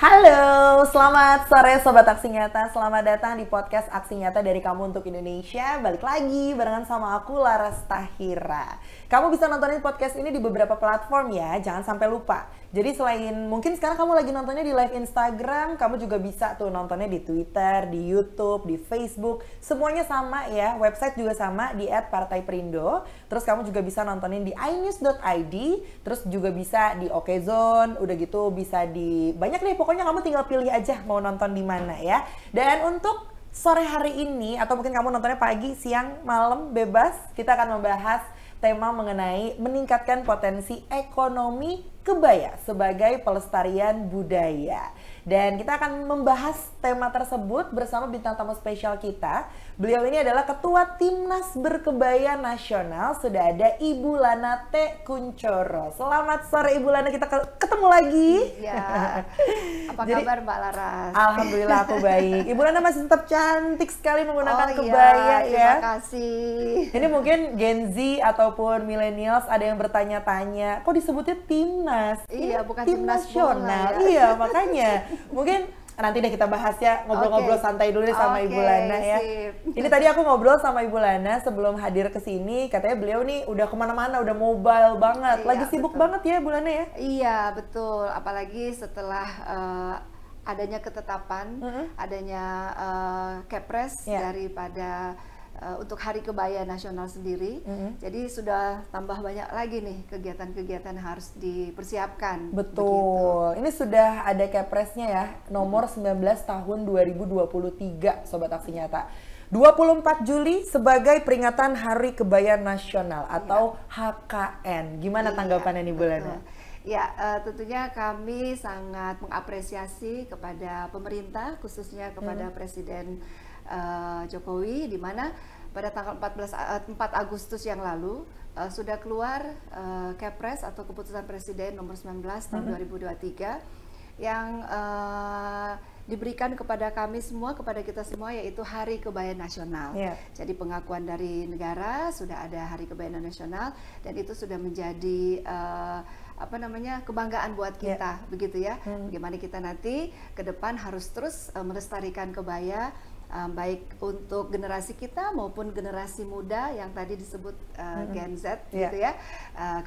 Halo, selamat sore Sobat Aksi Nyata. Selamat datang di podcast Aksi Nyata dari Kamu untuk Indonesia. Balik lagi barengan sama aku, Laras Tahira. Kamu bisa nontonin podcast ini di beberapa platform ya, jangan sampai lupa. Jadi selain mungkin sekarang kamu lagi nontonnya di live Instagram, kamu juga bisa tuh nontonnya di Twitter, di YouTube, di Facebook. Semuanya sama ya, website juga sama di @partaiperindo. Terus kamu juga bisa nontonin di inews.id, terus juga bisa di Okezone, udah gitu bisa di banyak deh, pokoknya kamu tinggal pilih aja mau nonton di mana ya. Dan untuk sore hari ini, atau mungkin kamu nontonnya pagi, siang, malam, bebas, kita akan membahas tema mengenai meningkatkan potensi ekonomi kebaya sebagai pelestarian budaya. Dan kita akan membahas tema tersebut bersama bintang tamu spesial kita. Beliau ini adalah Ketua Timnas Berkebaya Nasional. Sudah ada Ibu Lana T. Kuncoro. Selamat sore Ibu Lana, kita ketemu lagi. Iya. Apa kabar Mbak Laras? Alhamdulillah aku baik. Ibu Lana masih tetap cantik sekali menggunakan ya. kebaya ya. Terima kasih. Ini mungkin Gen Z ataupun millennials ada yang bertanya-tanya, kok disebutnya Timnas? Iya, bukan tim Timnas nasional. bola, ya. Iya, makanya. Mungkin nanti deh kita bahas ya, ngobrol-ngobrol santai dulu deh sama Ibu Lana ya. Sip. Ini tadi aku ngobrol sama Ibu Lana sebelum hadir ke sini, katanya beliau nih udah kemana-mana, udah mobile banget. Lagi Iya, sibuk betul. banget ya Ibu Lana ya? Iya, betul. Apalagi setelah adanya ketetapan, adanya Kepres Iya. daripada untuk Hari Kebaya Nasional sendiri. Jadi sudah tambah banyak lagi nih kegiatan-kegiatan yang harus dipersiapkan. Begitu. Betul. Ini sudah ada Kepresnya ya, nomor 19 tahun 2023 Sobat Aksi Nyata. 24 Juli sebagai peringatan Hari Kebaya Nasional atau HKN. Gimana tanggapannya nih Bu Lana? Ya, tentunya kami sangat mengapresiasi kepada pemerintah, khususnya kepada Presiden Jokowi, di mana pada tanggal 4 Agustus yang lalu sudah keluar Kepres atau Keputusan Presiden nomor 19 tahun 2023 yang diberikan kepada kami semua, kepada kita semua, yaitu Hari Kebaya Nasional. Yeah. Jadi pengakuan dari negara, sudah ada Hari Kebaya Nasional, dan itu sudah menjadi kebanggaan buat kita, begitu ya. Bagaimana kita nanti ke depan harus terus melestarikan kebaya, baik untuk generasi kita maupun generasi muda yang tadi disebut Gen Z, gitu ya.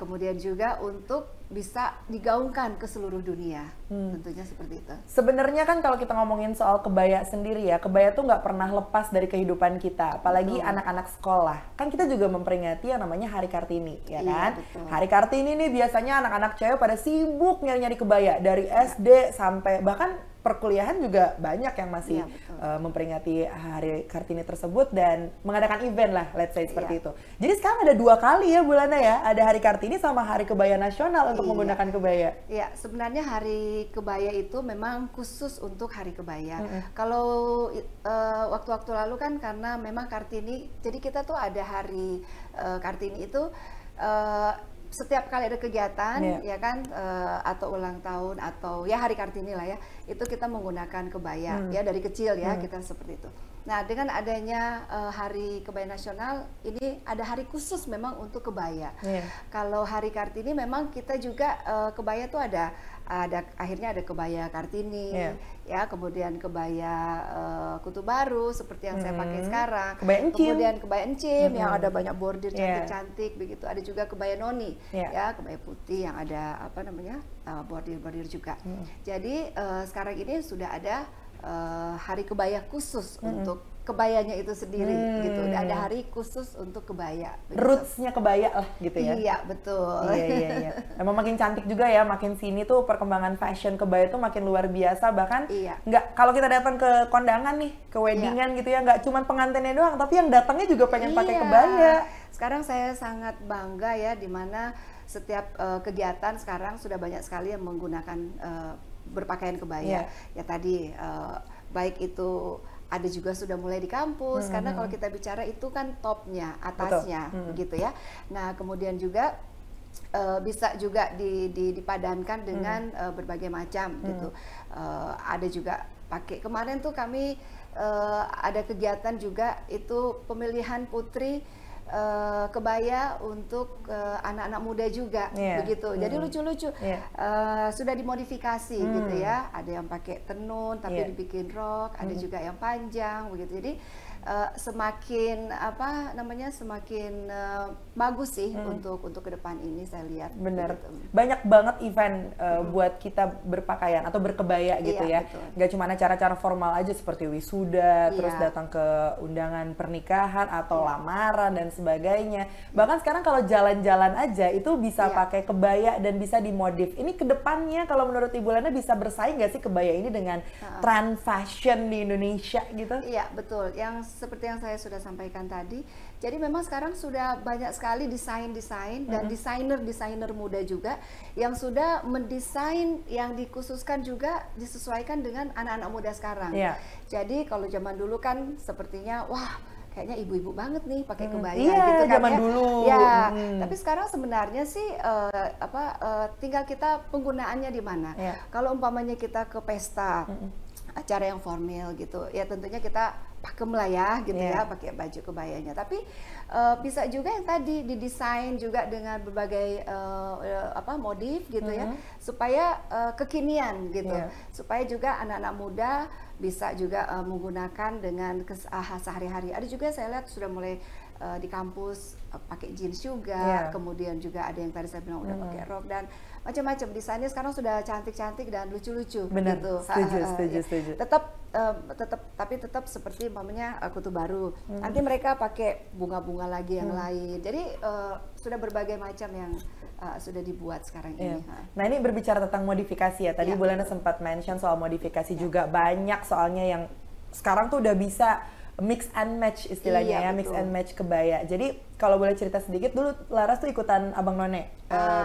Kemudian juga untuk bisa digaungkan ke seluruh dunia, tentunya seperti itu. Sebenarnya kan kalau kita ngomongin soal kebaya sendiri ya, kebaya tuh nggak pernah lepas dari kehidupan kita, apalagi anak-anak sekolah. Kan kita juga memperingati yang namanya Hari Kartini, ya kan? Betul. Hari Kartini nih biasanya anak-anak cewek pada sibuk nyari-nyari kebaya dari SD sampai bahkan perkuliahan juga banyak yang masih memperingati Hari Kartini tersebut dan mengadakan event lah, let's say seperti itu. Jadi sekarang ada 2 kali ya Bu Lana ya, ada Hari Kartini sama Hari Kebaya Nasional untuk menggunakan kebaya. Ya, sebenarnya Hari Kebaya itu memang khusus untuk Hari Kebaya. Kalau waktu-waktu lalu kan karena memang Kartini, jadi kita tuh ada Hari Kartini itu setiap kali ada kegiatan, ya kan, atau ulang tahun atau ya Hari Kartini lah ya, itu kita menggunakan kebaya ya dari kecil ya, kita seperti itu. Nah, dengan adanya Hari Kebaya Nasional ini ada hari khusus memang untuk kebaya. Kalau Hari Kartini memang kita juga kebaya tuh ada akhirnya ada kebaya Kartini, ya, kemudian kebaya Kutu Baru seperti yang saya pakai sekarang, kebaya encim. kemudian kebaya encim yang ada banyak bordir cantik-cantik begitu, ada juga kebaya noni, ya, kebaya putih yang ada bordir-bordir juga. Jadi sekarang ini sudah ada Hari Kebaya khusus untuk kebayanya itu sendiri, gitu. Ada hari khusus untuk kebaya. Rootsnya kebaya lah gitu ya. Iya, betul. Iya. Emang makin cantik juga ya, makin sini tuh perkembangan fashion kebaya tuh makin luar biasa. Bahkan nggak, kalau kita datang ke kondangan nih, ke weddingan gitu ya, nggak cuma pengantinnya doang, tapi yang datangnya juga pengen pakai kebaya. Sekarang saya sangat bangga ya, dimana setiap kegiatan sekarang sudah banyak sekali yang menggunakan berpakaian kebaya. Ya tadi baik itu ada juga sudah mulai di kampus, karena kalau kita bicara itu kan topnya, atasnya, gitu ya. Nah, kemudian juga bisa juga dipadankan dengan berbagai macam gitu. Ada juga pakai, kemarin tuh kami ada kegiatan juga itu pemilihan putri kebaya untuk anak-anak muda juga, begitu. Jadi lucu-lucu. Sudah dimodifikasi gitu ya. Ada yang pakai tenun tapi dibikin rok, ada juga yang panjang begitu. Jadi semakin semakin bagus sih untuk ke depan ini saya lihat. Bener, gitu. Banyak banget event buat kita berpakaian atau berkebaya gitu ya. Betul. Gak cuma acara-acara formal aja seperti wisuda, terus datang ke undangan pernikahan atau lamaran dan sebagainya. Bahkan sekarang kalau jalan-jalan aja itu bisa pakai kebaya dan bisa dimodif. Ini kedepannya kalau menurut Ibu Lana bisa bersaing gak sih kebaya ini dengan tren fashion di Indonesia gitu? Iya betul, seperti yang saya sudah sampaikan tadi. Jadi memang sekarang sudah banyak sekali desain-desain dan desainer-desainer muda juga yang sudah mendesain yang dikhususkan juga disesuaikan dengan anak-anak muda sekarang. Jadi kalau zaman dulu kan sepertinya wah kayaknya ibu-ibu banget nih pakai kebaya gitu kan zaman dulu. Tapi sekarang sebenarnya sih tinggal kita penggunaannya di mana. Kalau umpamanya kita ke pesta, acara yang formal gitu, ya tentunya kita pakem lah ya gitu ya, pakai baju kebayanya. Tapi bisa juga yang tadi didesain juga dengan berbagai modif gitu ya, supaya kekinian gitu, supaya juga anak-anak muda bisa juga menggunakan dengan sehari-hari. Ada juga saya lihat sudah mulai di kampus pakai jeans juga, kemudian juga ada yang tadi saya bilang udah pakai rok dan macam-macam. Desainnya sekarang sudah cantik-cantik dan lucu-lucu. Benar, gitu. Setuju. Tetap seperti umpamanya kutu baru. Nanti mereka pakai bunga-bunga lagi yang lain. Jadi sudah berbagai macam yang sudah dibuat sekarang ini. Nah ini berbicara tentang modifikasi ya. Tadi Bu Lana sempat mention soal modifikasi juga. Banyak soalnya yang sekarang tuh udah bisa mix and match istilahnya mix and match kebaya. Jadi kalau boleh cerita sedikit dulu, Laras tuh ikutan Abang None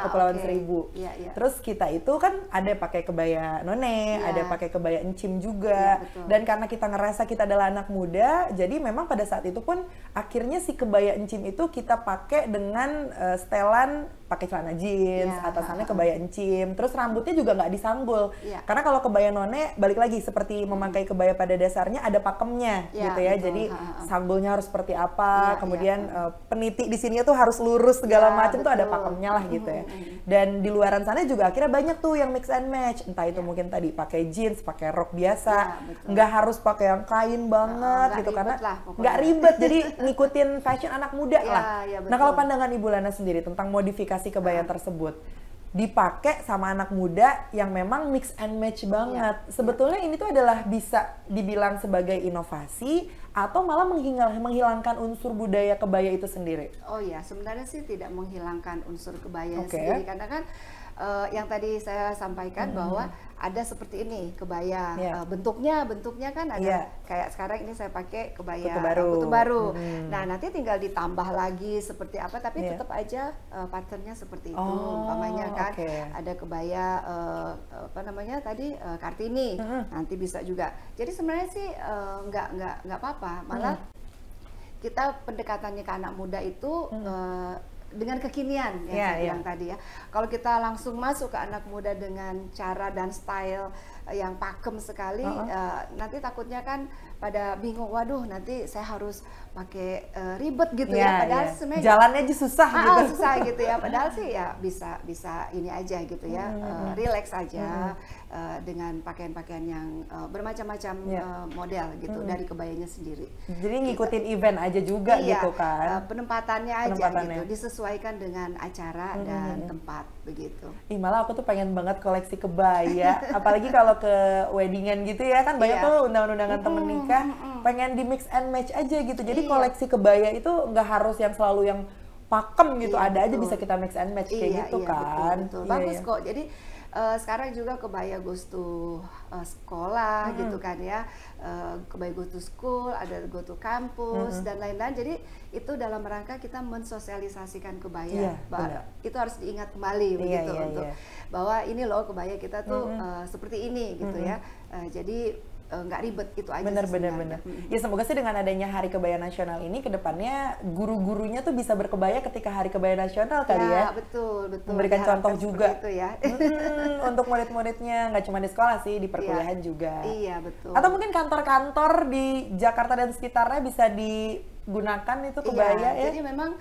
Kepulauan Seribu. Terus kita itu kan ada pakai kebaya None, ada pakai kebaya Encim juga. Dan karena kita ngerasa kita adalah anak muda, jadi memang pada saat itu pun akhirnya si kebaya Encim itu kita pakai dengan setelan pakai celana jeans, atasannya kebaya Encim, terus rambutnya juga nggak disanggul. Karena kalau kebaya None, balik lagi seperti memakai kebaya pada dasarnya ada pakemnya gitu ya. Jadi sanggulnya harus seperti apa, kemudian peniti di sini tuh harus lurus segala macam tuh ada pakemnya lah gitu ya. Dan di luaran sana juga akhirnya banyak tuh yang mix and match, entah itu mungkin tadi pakai jeans, pakai rok biasa, nggak harus pakai yang kain banget gitu karena nggak ribet, jadi ngikutin fashion anak muda lah. Nah kalau pandangan Ibu Lana sendiri tentang modifikasi kebaya tersebut dipakai sama anak muda yang memang mix and match banget. Sebetulnya ini tuh adalah bisa dibilang sebagai inovasi atau malah menghilangkan unsur budaya kebaya itu sendiri? Oh ya, sebenarnya sih tidak menghilangkan unsur kebaya sendiri karena kan yang tadi saya sampaikan bahwa ada seperti ini kebaya, bentuknya kan ada kayak sekarang ini saya pakai kebaya kutu baru. Nah nanti tinggal ditambah lagi seperti apa, tapi tetap aja patternnya seperti itu. Umpamanya kan ada kebaya Kartini, nanti bisa juga. Jadi sebenarnya sih nggak apa-apa, malah kita pendekatannya ke anak muda itu dengan kekinian yang saya bilang tadi ya. Kalau kita langsung masuk ke anak muda dengan cara dan style yang pakem sekali, nanti takutnya kan pada bingung, waduh nanti saya harus pakai ribet gitu ya, padahal sebenarnya jalannya aja susah gitu. Susah gitu ya, padahal sih ya bisa ini aja gitu ya, relax aja dengan pakaian-pakaian yang bermacam-macam model gitu dari kebayanya sendiri. Jadi ngikutin event aja juga gitu kan? Penempatannya aja gitu, disesuaikan dengan acara dan tempat begitu. Malah aku tuh pengen banget koleksi kebaya, apalagi kalau ke weddingan gitu ya, kan banyak tuh undangan-undangan temen nikah, pengen di mix and match aja gitu. Jadi koleksi kebaya itu nggak harus yang selalu yang pakem gitu, ada aja bisa kita mix and match kayak gitu kan. Betul. Bagus kok. Jadi sekarang juga kebaya goes to sekolah gitu kan ya, kebaya go to school, ada go to kampus dan lain-lain. Jadi itu dalam rangka kita mensosialisasikan kebaya. Itu harus diingat kembali begitu untuk bahwa ini loh kebaya kita tuh seperti ini gitu ya. Jadi nggak ribet, itu aja. Bener. Ya semoga sih dengan adanya Hari Kebaya Nasional ini kedepannya guru-gurunya tuh bisa berkebaya ketika Hari Kebaya Nasional kali ya. Betul. Memberikan contoh juga itu ya. Untuk murid-muridnya, nggak cuma di sekolah sih, di perkuliahan juga. Iya betul. Atau mungkin kantor-kantor di Jakarta dan sekitarnya bisa digunakan itu kebaya ya. Jadi memang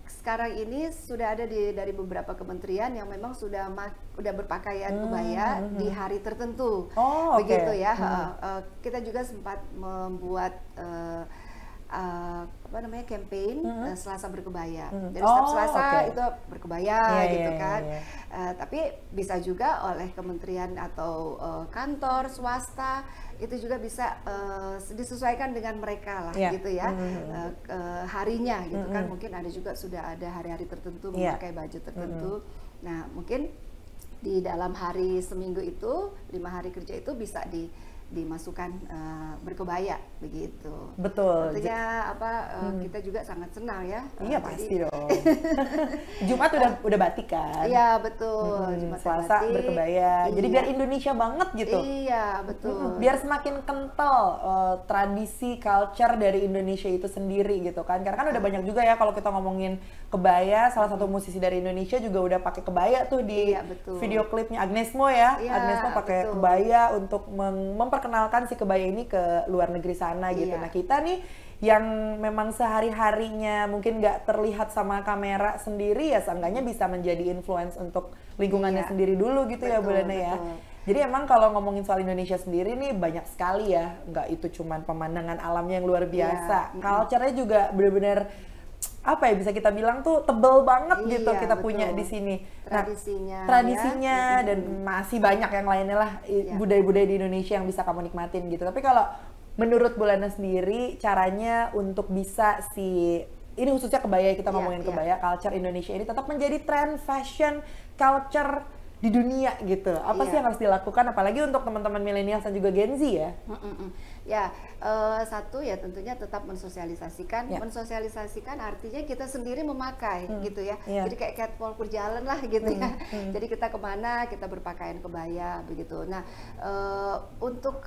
sekarang ini sudah ada dari beberapa kementerian yang memang sudah berpakaian kebaya di hari tertentu, begitu ya. Kita juga sempat membuat campaign Selasa berkebaya. Jadi setiap Selasa itu berkebaya gitu kan. Tapi bisa juga oleh kementerian atau kantor swasta itu juga bisa disesuaikan dengan mereka lah gitu ya, harinya gitu kan. Mungkin ada juga sudah ada hari-hari tertentu memakai baju tertentu. Nah mungkin di dalam hari seminggu itu 5 hari kerja itu bisa dimasukkan berkebaya begitu. Betul. Tentunya kita juga sangat senang ya. Iya pasti dong. Jumat udah batik kan? Iya betul. Jumat Selasa batik, berkebaya. Jadi biar Indonesia banget gitu. Iya betul. Biar semakin kental tradisi culture dari Indonesia itu sendiri gitu kan. Karena kan udah banyak juga ya kalau kita ngomongin kebaya. Salah satu musisi dari Indonesia juga udah pakai kebaya tuh di video klipnya Agnes Mo ya. Agnes Mo pakai kebaya untuk memperkenalkan si kebaya ini ke luar negeri sana gitu. Nah kita nih yang memang sehari-harinya mungkin nggak terlihat sama kamera sendiri ya seenggaknya bisa menjadi influence untuk lingkungannya sendiri dulu gitu ya Bu Lena ya. Jadi emang kalau ngomongin soal Indonesia sendiri nih banyak sekali ya, nggak itu cuman pemandangan alamnya yang luar biasa, culture-nya juga benar-benar apa ya bisa kita bilang tuh tebel banget gitu kita punya di sini. Tradisinya dan masih banyak yang lainnya lah budaya-budaya di Indonesia yang bisa kamu nikmatin gitu. Tapi kalau menurut Bu Lena sendiri caranya untuk bisa ini khususnya kebaya, kita ngomongin kebaya culture Indonesia ini tetap menjadi tren fashion culture di dunia gitu. Apa sih yang harus dilakukan apalagi untuk teman-teman milenial dan juga Gen Z ya? Satu ya tentunya tetap mensosialisasikan. Mensosialisasikan artinya kita sendiri memakai gitu ya. Jadi kayak catwalk berjalan lah gitu ya. Jadi kita kemana kita berpakaian kebaya begitu. Nah untuk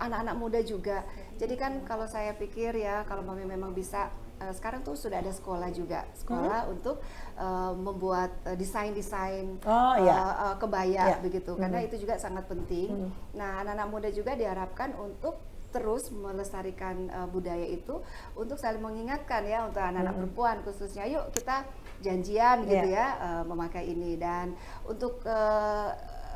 anak-anak muda juga. Jadi kan kalau saya pikir ya kalau Mami memang bisa sekarang tuh sudah ada sekolah juga untuk membuat desain-desain kebaya begitu karena itu juga sangat penting. Nah anak-anak muda juga diharapkan untuk terus melestarikan budaya itu untuk saling mengingatkan ya untuk anak-anak perempuan khususnya yuk kita janjian gitu ya memakai ini. Dan untuk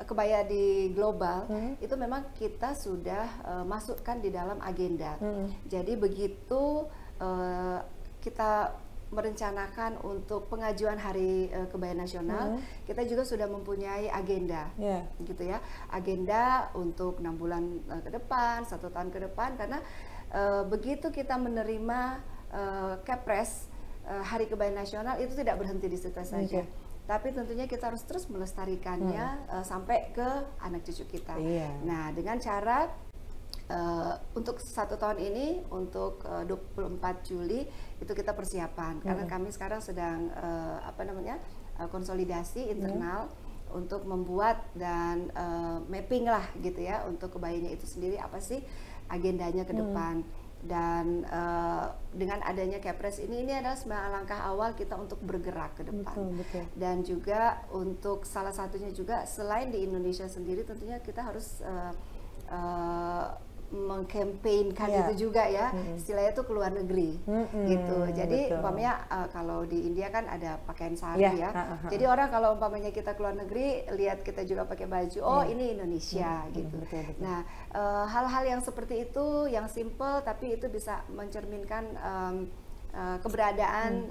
kebaya di global itu memang kita sudah masukkan di dalam agenda. Jadi begitu kita merencanakan untuk pengajuan Hari Kebaya Nasional, kita juga sudah mempunyai agenda, gitu ya, agenda untuk 6 bulan ke depan, 1 tahun ke depan, karena begitu kita menerima Kepres Hari Kebaya Nasional itu tidak berhenti di situ saja. Tapi tentunya kita harus terus melestarikannya sampai ke anak cucu kita. Nah, dengan cara untuk 1 tahun ini, untuk 24 Juli itu kita persiapan karena kami sekarang sedang konsolidasi internal untuk membuat dan mapping lah gitu ya untuk kebayanya itu sendiri apa sih agendanya ke depan. Dan dengan adanya Kepres ini adalah sebenarnya langkah awal kita untuk bergerak ke depan. Dan juga untuk salah satunya juga selain di Indonesia sendiri tentunya kita harus mengkampanyekan itu juga ya, istilahnya itu ke luar negeri gitu. Jadi umpamanya kalau di India kan ada pakaian sari ya. Jadi orang kalau umpamanya kita ke luar negeri lihat kita juga pakai baju, ini Indonesia gitu. Nah hal-hal yang seperti itu yang simple tapi itu bisa mencerminkan keberadaan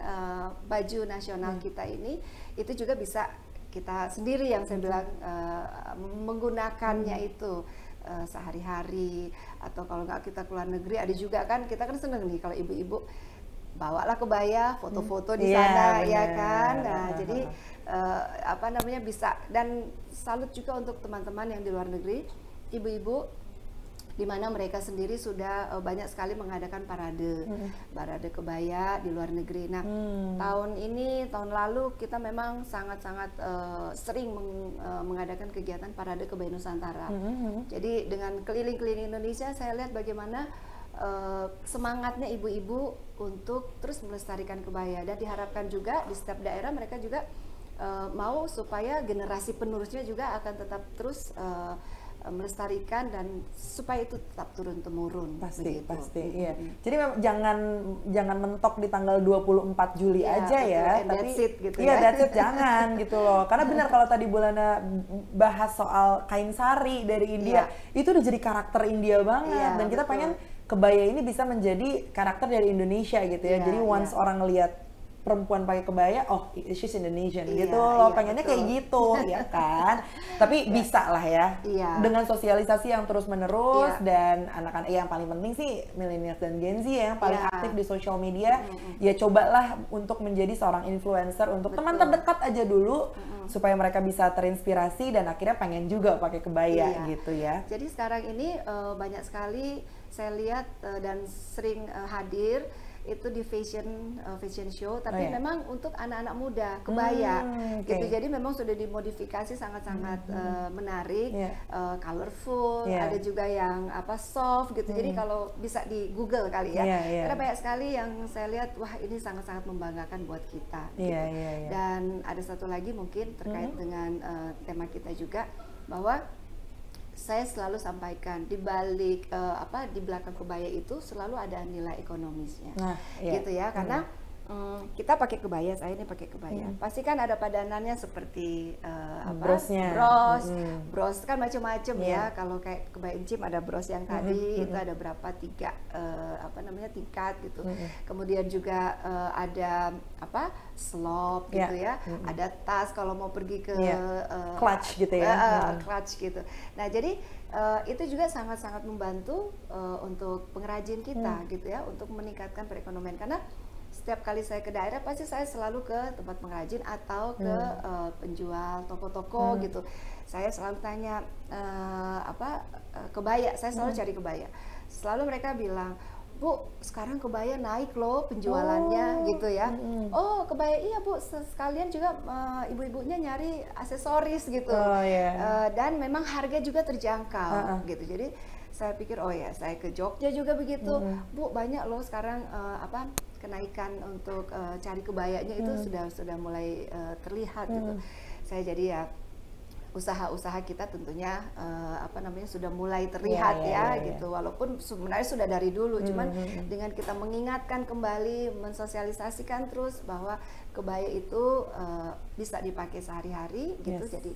baju nasional kita ini, itu juga bisa kita sendiri yang saya bilang menggunakannya itu sehari-hari, atau kalau nggak kita keluar negeri ada juga kan, kita kan seneng nih kalau ibu-ibu bawalah kebaya, foto-foto di sana ya kan. Nah jadi bisa, dan salut juga untuk teman-teman yang di luar negeri, ibu-ibu di mana mereka sendiri sudah banyak sekali mengadakan parade kebaya di luar negeri. Nah, tahun lalu kita memang sangat-sangat sering mengadakan kegiatan parade kebaya Nusantara. Jadi dengan keliling-keliling Indonesia, saya lihat bagaimana semangatnya ibu-ibu untuk terus melestarikan kebaya, dan diharapkan juga di setiap daerah mereka juga mau supaya generasi penerusnya juga akan tetap terus melestarikan dan supaya itu tetap turun temurun. Pasti, iya. Jadi memang jangan mentok di tanggal 24 Juli aja betul. ya, And tapi that's it, gitu iya ya. that's it, jangan gitu loh. Karena benar kalau tadi Bulana bahas soal kain sari dari India, itu udah jadi karakter India banget, dan kita pengen kebaya ini bisa menjadi karakter dari Indonesia gitu ya. Jadi once orang lihat perempuan pakai kebaya, oh she's Indonesian gitu loh, pengennya kayak gitu ya kan. Tapi bisa lah ya, dengan sosialisasi yang terus menerus, dan anak-anak yang paling penting sih millennials dan Gen Z yang paling aktif di social media, ya cobalah untuk menjadi seorang influencer untuk teman terdekat aja dulu, supaya mereka bisa terinspirasi dan akhirnya pengen juga pakai kebaya gitu ya. Jadi sekarang ini banyak sekali saya lihat dan sering hadir itu di fashion show, tapi memang untuk anak-anak muda kebaya gitu. Jadi memang sudah dimodifikasi sangat-sangat menarik, colorful, ada juga yang soft gitu. Jadi kalau bisa di Google kali ya, karena banyak sekali yang saya lihat, wah ini sangat-sangat membanggakan buat kita gitu. Dan ada satu lagi mungkin terkait dengan tema kita juga, bahwa saya selalu sampaikan di balik di belakang kebaya itu selalu ada nilai ekonomisnya, gitu ya, karena kita pakai kebaya, saya ini pakai kebaya, pasti kan ada padanannya seperti bros kan macam-macam ya. Kalau kayak kebaya encim ada bros yang tadi itu ada berapa, 3 tingkat gitu. Kemudian juga ada slop gitu ya, ada tas kalau mau pergi ke clutch gitu ya, clutch gitu. Nah jadi itu juga sangat-sangat membantu untuk pengrajin kita gitu ya, untuk meningkatkan perekonomian. Karena setiap kali saya ke daerah pasti saya selalu ke tempat pengrajin atau ke penjual toko-toko gitu. Saya selalu tanya kebaya, saya selalu cari kebaya. Selalu mereka bilang, Bu, sekarang kebaya naik loh penjualannya gitu ya. Oh, kebaya iya Bu, sekalian juga ibu-ibunya nyari aksesoris gitu. Dan memang harga juga terjangkau gitu. Jadi saya pikir, oh ya, saya ke Jogja juga begitu. Bu, banyak loh sekarang kenaikan untuk cari kebayanya itu sudah mulai terlihat gitu. Saya jadi ya usaha-usaha kita tentunya sudah mulai terlihat gitu. Walaupun sebenarnya sudah dari dulu, cuman dengan kita mengingatkan kembali, mensosialisasikan terus bahwa kebaya itu bisa dipakai sehari-hari gitu. Jadi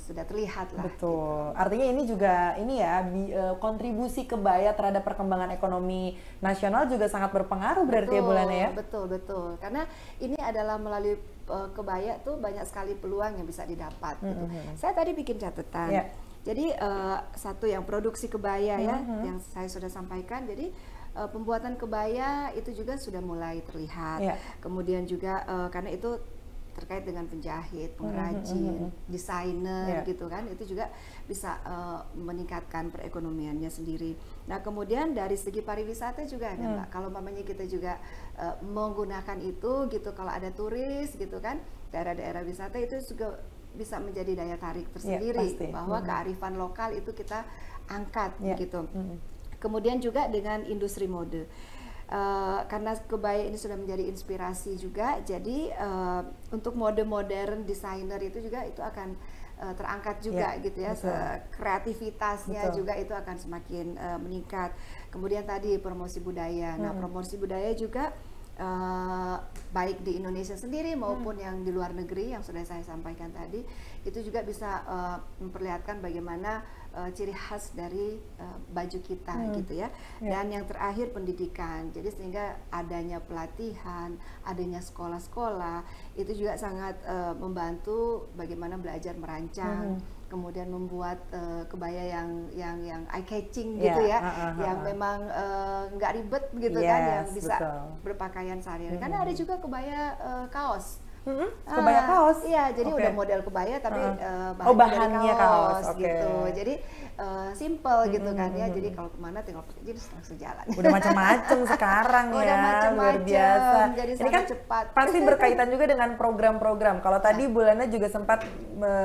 sudah terlihat lah. Betul. Gitu. Artinya ini juga kontribusi kebaya terhadap perkembangan ekonomi nasional juga sangat berpengaruh berarti ya Bulana ya. Betul. Karena ini adalah melalui kebaya tuh banyak sekali peluang yang bisa didapat gitu. Saya tadi bikin catatan. Jadi satu yang produksi kebaya yang saya sudah sampaikan. Jadi pembuatan kebaya itu juga sudah mulai terlihat. Kemudian juga karena itu terkait dengan penjahit, pengrajin, desainer gitu kan, itu juga bisa meningkatkan perekonomiannya sendiri. Nah kemudian dari segi pariwisata juga ada Mbak, kalau mamanya kita juga menggunakan itu gitu, kalau ada turis gitu kan, daerah-daerah wisata itu juga bisa menjadi daya tarik tersendiri, bahwa kearifan lokal itu kita angkat gitu. Kemudian juga dengan industri mode. Karena kebaya ini sudah menjadi inspirasi juga, jadi untuk mode modern desainer itu juga itu akan terangkat juga gitu ya, kreativitasnya juga itu akan semakin meningkat. Kemudian tadi promosi budaya, nah promosi budaya juga baik di Indonesia sendiri maupun yang di luar negeri yang sudah saya sampaikan tadi, itu juga bisa memperlihatkan bagaimana ciri khas dari baju kita gitu ya. Dan yang terakhir pendidikan, jadi sehingga adanya pelatihan, adanya sekolah-sekolah itu juga sangat membantu bagaimana belajar merancang, kemudian membuat kebaya yang eye catching gitu ya, yang memang nggak ribet gitu kan, yang bisa berpakaian sehari-hari. Karena ada juga kebaya kaos Kebaya kaos? Iya, jadi udah model kebaya tapi bahannya dari kaos. gitu. Jadi simple gitu kan ya. Jadi kalau kemana tinggal pakai jeans langsung jalan. Udah macam-macam sekarang ya. Udah macam-macam. Luar biasa. Jadi ini kan cepat. pasti berkaitan juga dengan program-program. Kalau tadi Bulana juga sempat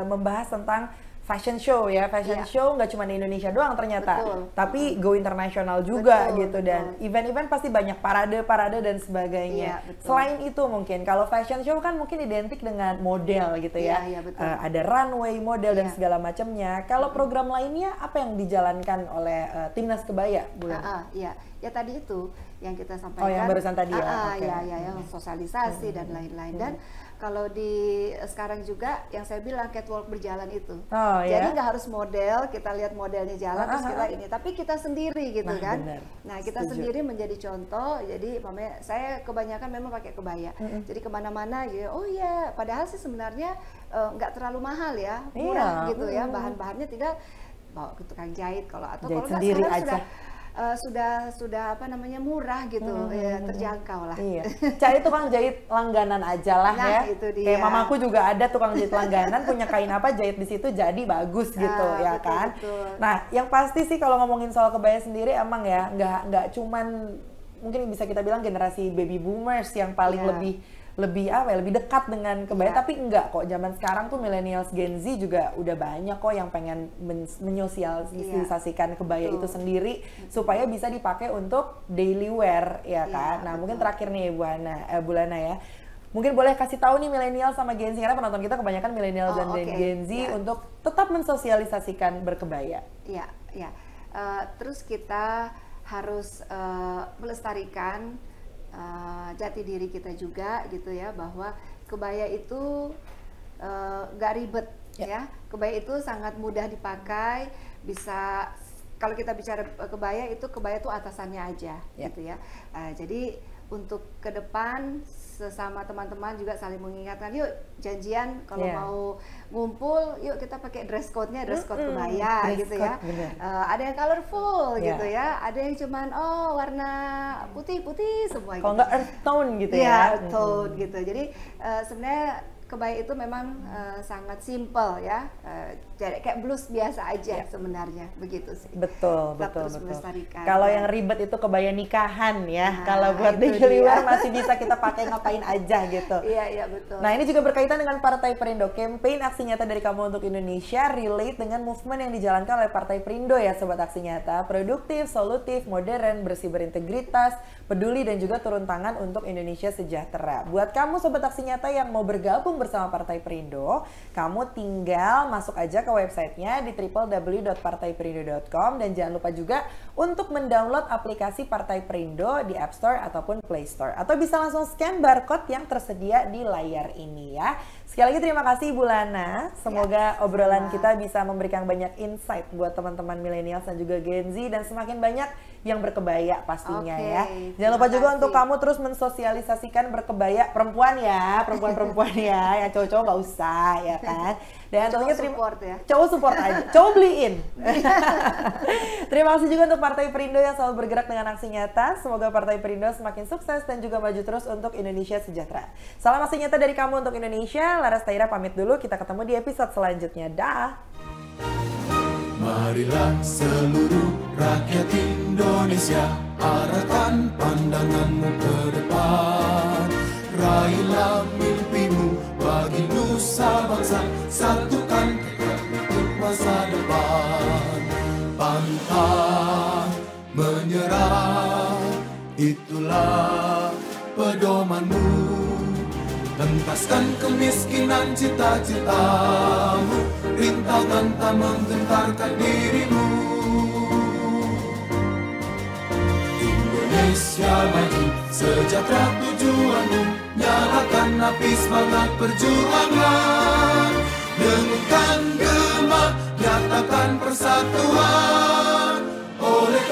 membahas tentang fashion show ya, show nggak cuma di Indonesia doang ternyata, tapi go internasional juga gitu, dan event-event pasti banyak parade dan sebagainya. Selain itu mungkin kalau fashion show kan mungkin identik dengan model gitu ya, ada runway model dan segala macamnya. Kalau program lainnya apa yang dijalankan oleh Timnas Kebaya, Bulan? Ya tadi itu yang kita sampaikan. Oh, yang barusan tadi ya. Yang sosialisasi dan lain-lain. Dan kalau di sekarang juga yang saya bilang catwalk berjalan itu. Jadi nggak harus model, kita lihat modelnya jalan terus kita ini, tapi kita sendiri gitu kan. Bener. Nah, kita sendiri menjadi contoh. Jadi saya kebanyakan memang pakai kebaya. Jadi kemana-mana gitu. Oh iya, padahal sih sebenarnya nggak terlalu mahal ya, murah gitu ya. Bahan-bahannya tinggal bawa ke tukang jahit kalau sendiri aja. Sudah apa namanya murah gitu, ya terjangkau lah. Iya. Cari tukang jahit langganan aja lah ya. Itu dia. Kayak mamaku juga ada tukang jahit langganan, punya kain apa jahit di situ jadi bagus gitu ya kan. Nah, yang pasti sih kalau ngomongin soal kebaya sendiri emang ya nggak cuman mungkin bisa kita bilang generasi baby boomers yang paling lebih dekat dengan kebaya, tapi enggak kok, zaman sekarang tuh millennials Gen Z juga udah banyak kok yang pengen menyosialisasikan kebaya itu sendiri supaya bisa dipakai untuk daily wear ya kan. Nah, mungkin terakhir nih Bulana ya, mungkin boleh kasih tahu nih milenial sama Gen Z, karena penonton kita kebanyakan milenial dan Gen Z, untuk tetap mensosialisasikan berkebaya. Terus kita harus melestarikan jati diri kita juga gitu ya, bahwa kebaya itu nggak ribet ya. Kebaya itu sangat mudah dipakai, bisa kalau kita bicara kebaya itu atasannya aja gitu ya. Jadi untuk ke depan sesama teman-teman juga saling mengingatkan, yuk janjian kalau mau ngumpul, yuk kita pakai dress code-nya, dress code kebaya gitu ya. Ada yang colorful gitu ya, ada yang cuman warna putih-putih semua gitu. Kalau nggak earth tone gitu ya. Earth tone gitu. Jadi sebenarnya kebaya itu memang sangat simple ya, kayak blus biasa aja sebenarnya, begitu sih. Betul. Kalau yang ribet itu kebaya nikahan ya. Kalau buat daily wear masih bisa kita pakai ngapain aja gitu. Iya betul. Nah, ini juga berkaitan dengan Partai Perindo. Campaign Aksi Nyata dari Kamu untuk Indonesia relate dengan movement yang dijalankan oleh Partai Perindo ya, Sobat Aksi Nyata. Produktif, solutif, modern, bersih berintegritas, peduli dan juga turun tangan untuk Indonesia sejahtera. Buat kamu Sobat Aksi Nyata yang mau bergabung bersama Partai Perindo, kamu tinggal masuk aja ke websitenya di www.partaiperindo.com, dan jangan lupa juga untuk mendownload aplikasi Partai Perindo di App Store ataupun Play Store, atau bisa langsung scan barcode yang tersedia di layar ini ya. Sekali lagi terima kasih Bulana, semoga obrolan kita bisa memberikan banyak insight buat teman-teman milenial dan juga Gen Z, dan semakin banyak yang berkebaya pastinya ya. Jangan lupa juga untuk kamu terus mensosialisasikan berkebaya, perempuan ya, perempuan ya, yang cowok-cowok nggak usah ya kan. Dan tentunya cowok support aja, cowok beliin. Terima kasih juga untuk Partai Perindo yang selalu bergerak dengan aksi nyata. Semoga Partai Perindo semakin sukses dan juga maju terus untuk Indonesia sejahtera. Salam aksi nyata dari Kamu untuk Indonesia. Laras Tahira pamit dulu, kita ketemu di episode selanjutnya. Dah. Marilah seluruh rakyat Indonesia, arahkan pandanganmu ke depan. Raihlah mimpimu bagi nusa bangsa, satukan tekad untuk masa depan. Pantang menyerah, itulah pedomanmu. Entaskan kemiskinan cita-citamu, rintangan tak menggentarkan dirimu. Indonesia maju, sejahtera tujuanmu, nyalakan api semangat perjuangan. Dengungkan gema, nyatakan persatuan oleh